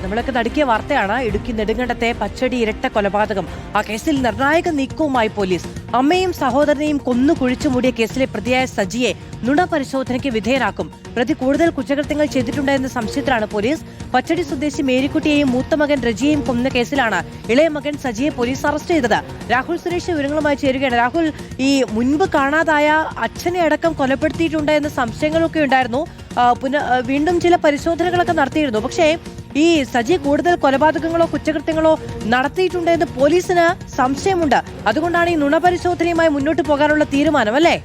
നമ്മളൊക്കെ നടുക്കിയ വാർത്തയാണ്. ഇടുക്കി നെടുങ്കണ്ടത്തെ പച്ചടി ഇരട്ട കൊലപാതകം. ആ കേസിൽ നിർണായക നീക്കവുമായി പോലീസ്. അമ്മയും സഹോദരനെയും കൊന്നു കുഴിച്ചു മൂടിയ കേസിലെ പ്രതിയായ സജിയെ നുണ പരിശോധനയ്ക്ക് വിധേയനാക്കും. പ്രതി കൂടുതൽ കുറ്റകൃത്യങ്ങൾ ചെയ്തിട്ടുണ്ടെന്ന സംശയത്തിലാണ് പോലീസ്. പച്ചടി സ്വദേശി മേരിക്കുട്ടിയെയും മൂത്ത മകൻ രജിയെയും കൊന്ന കേസിലാണ് ഇളയ മകൻ സജിയെ പോലീസ് അറസ്റ്റ് ചെയ്തത്. രാഹുൽ സുരേഷ് വിവരങ്ങളുമായി ചേരുകയാണ്. രാഹുൽ, ഈ മുൻപ് കാണാതായ അച്ഛനെ അടക്കം കൊലപ്പെടുത്തിയിട്ടുണ്ട് എന്ന സംശയങ്ങളൊക്കെ ഉണ്ടായിരുന്നു. വീണ്ടും ചില പരിശോധനകളൊക്കെ നടത്തിയിരുന്നു. പക്ഷേ ഈ സജി കൂടുതൽ കൊലപാതകങ്ങളോ കുറ്റകൃത്യങ്ങളോ നടത്തിയിട്ടുണ്ട് എന്ന് പോലീസിന് സംശയമുണ്ട്. അതുകൊണ്ടാണ് ഈ നുണപരിശോധനയുമായി മുന്നോട്ട് പോകാനുള്ള തീരുമാനം, അല്ലേ?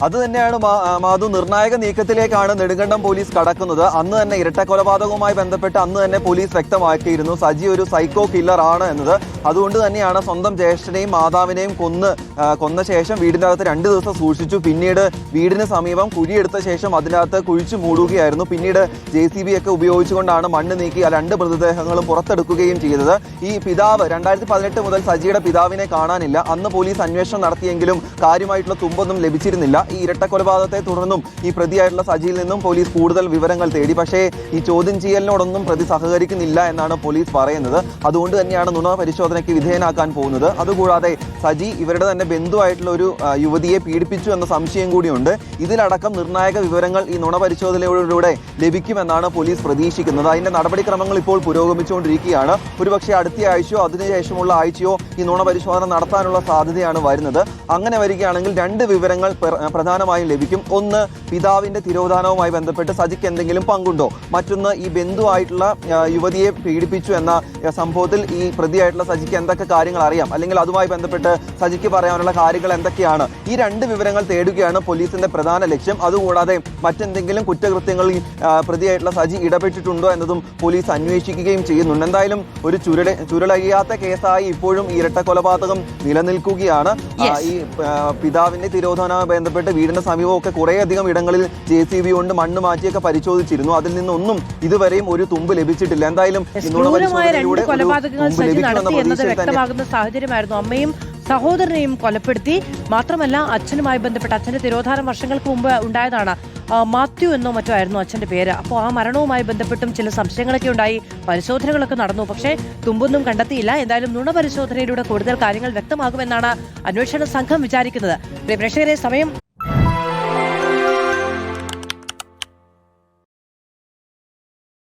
അത് തന്നെയാണ് മാധു. നിർണായക നീക്കത്തിലേക്കാണ് നെടുങ്കണ്ടം പോലീസ് കടക്കുന്നത്. അന്ന് തന്നെ ഇരട്ട കൊലപാതകവുമായി ബന്ധപ്പെട്ട് അന്ന് തന്നെ പോലീസ് വ്യക്തമാക്കിയിരുന്നു സജി ഒരു സൈക്കോ കില്ലർ ആണ് എന്നത്. അതുകൊണ്ട് തന്നെയാണ് സ്വന്തം ജ്യേഷ്ഠനെയും മാതാവിനെയും കൊന്ന ശേഷം വീടിൻ്റെ അകത്ത് 2 ദിവസം സൂക്ഷിച്ചു. പിന്നീട് വീടിന് സമീപം കുഴിയെടുത്ത ശേഷം അതിനകത്ത് കുഴിച്ചു മൂടുകയായിരുന്നു. പിന്നീട് JCB ഒക്കെ ഉപയോഗിച്ചുകൊണ്ടാണ് മണ്ണ് നീക്കി ആ 2 മൃതദേഹങ്ങളും പുറത്തെടുക്കുകയും ചെയ്തത്. ഈ പിതാവ് 2018 മുതൽ സജിയുടെ പിതാവിനെ കാണാനില്ല. അന്ന് പോലീസ് അന്വേഷണം നടത്തിയെങ്കിലും കാര്യമായിട്ടുള്ള തുമ്പൊന്നും ലഭിച്ചിരുന്നില്ല. ഈ ഇരട്ട കൊലപാതകത്തെ തുടർന്നും ഈ പ്രതിയായിട്ടുള്ള സജിയിൽ നിന്നും പോലീസ് കൂടുതൽ വിവരങ്ങൾ തേടി. പക്ഷേ ഈ ചോദ്യം ചെയ്യലിനോടൊന്നും പ്രതി സഹകരിക്കുന്നില്ല എന്നാണ് പോലീസ് പറയുന്നത്. അതുകൊണ്ട് തന്നെയാണ് നുണ പരിശോധനയ്ക്ക് വിധേയനാക്കാൻ പോകുന്നത്. അതുകൂടാതെ സജി ഇവരുടെ തന്നെ ബന്ധുവായിട്ടുള്ള ഒരു യുവതിയെ പീഡിപ്പിച്ചു എന്ന സംശയം കൂടിയുണ്ട്. ഇതിലടക്കം നിർണായക വിവരങ്ങൾ ഈ നുണ പരിശോധനയിലൂടെ ലഭിക്കുമെന്നാണ് പോലീസ് പ്രതീക്ഷിക്കുന്നത്. അതിന്റെ നടപടിക്രമങ്ങൾ ഇപ്പോൾ പുരോഗമിച്ചുകൊണ്ടിരിക്കുകയാണ്. ഒരുപക്ഷെ അടുത്ത ആഴ്ചയോ അതിനുശേഷമുള്ള ആഴ്ചയോ ഈ നുണ പരിശോധന നടത്താനുള്ള സാധ്യതയാണ് വരുന്നത്. അങ്ങനെ വരികയാണെങ്കിൽ 2 വിവരങ്ങൾ പ്രധാനമായും ലഭിക്കും. ഒന്ന്, പിതാവിന്റെ തിരോധാനവുമായി ബന്ധപ്പെട്ട് സജിക്ക് എന്തെങ്കിലും പങ്കുണ്ടോ? മറ്റൊന്ന്, ഈ ബന്ധുവായിട്ടുള്ള യുവതിയെ പീഡിപ്പിച്ചു എന്ന സംഭവത്തിൽ ഈ പ്രതിയായിട്ടുള്ള സജിക്ക് എന്തൊക്കെ കാര്യങ്ങൾ അറിയാം, അല്ലെങ്കിൽ അതുമായി ബന്ധപ്പെട്ട് സജിക്ക് പറയാനുള്ള കാര്യങ്ങൾ എന്തൊക്കെയാണ്? ഈ 2 വിവരങ്ങൾ തേടുകയാണ് പോലീസിന്റെ പ്രധാന ലക്ഷ്യം. അതുകൂടാതെ മറ്റെന്തെങ്കിലും കുറ്റകൃത്യങ്ങളിൽ പ്രതിയായിട്ടുള്ള സജി ഇടപെട്ടിട്ടുണ്ടോ എന്നതും പോലീസ് അന്വേഷിക്കുകയും ചെയ്യുന്നുണ്ട്. എന്തായാലും ഒരു ചുരുളഴിയാത്ത കേസായി ഇപ്പോഴും ഇരട്ട കൊലപാതകം നിലനിൽക്കുകയാണ്. ഈ പിതാവിന്റെ തിരോധാനവുമായി ബന്ധപ്പെട്ട് വീടിന്റെ സമീപമൊക്കെ കുറേയധികം ഇടങ്ങളിൽ JCB കൊണ്ട് മണ്ണ് മാറ്റിയൊക്കെ പരിശോധിച്ചിരുന്നു. അതിൽ നിന്നൊന്നും ഇതുവരെയും ഒരു തുമ്പ് ലഭിച്ചിട്ടില്ല. എന്തായാലും കൊലപാതകങ്ങൾ സജി നടത്തി എന്നത് വ്യക്തമാകുന്ന സാഹചര്യമായിരുന്നു. അമ്മയും സഹോദരനെയും കൊലപ്പെടുത്തി. മാത്രമല്ല, അച്ഛനുമായി ബന്ധപ്പെട്ട് അച്ഛന്റെ തിരോധാനം വർഷങ്ങൾക്ക് മുമ്പ് ഉണ്ടായതാണ്. മാത്യു എന്നോ മറ്റോ ആയിരുന്നു അച്ഛന്റെ പേര്. അപ്പോൾ ആ മരണവുമായി ബന്ധപ്പെട്ടും ചില സംശയങ്ങളൊക്കെ ഉണ്ടായി. പരിശോധനകളൊക്കെ നടന്നു. പക്ഷേ തുമ്പൊന്നും കണ്ടെത്തിയില്ല. എന്തായാലും നുണ പരിശോധനയിലൂടെ കൂടുതൽ കാര്യങ്ങൾ വ്യക്തമാകുമെന്നാണ് അന്വേഷണ സംഘം വിചാരിക്കുന്നത്. പ്രേക്ഷകരെ, സമയം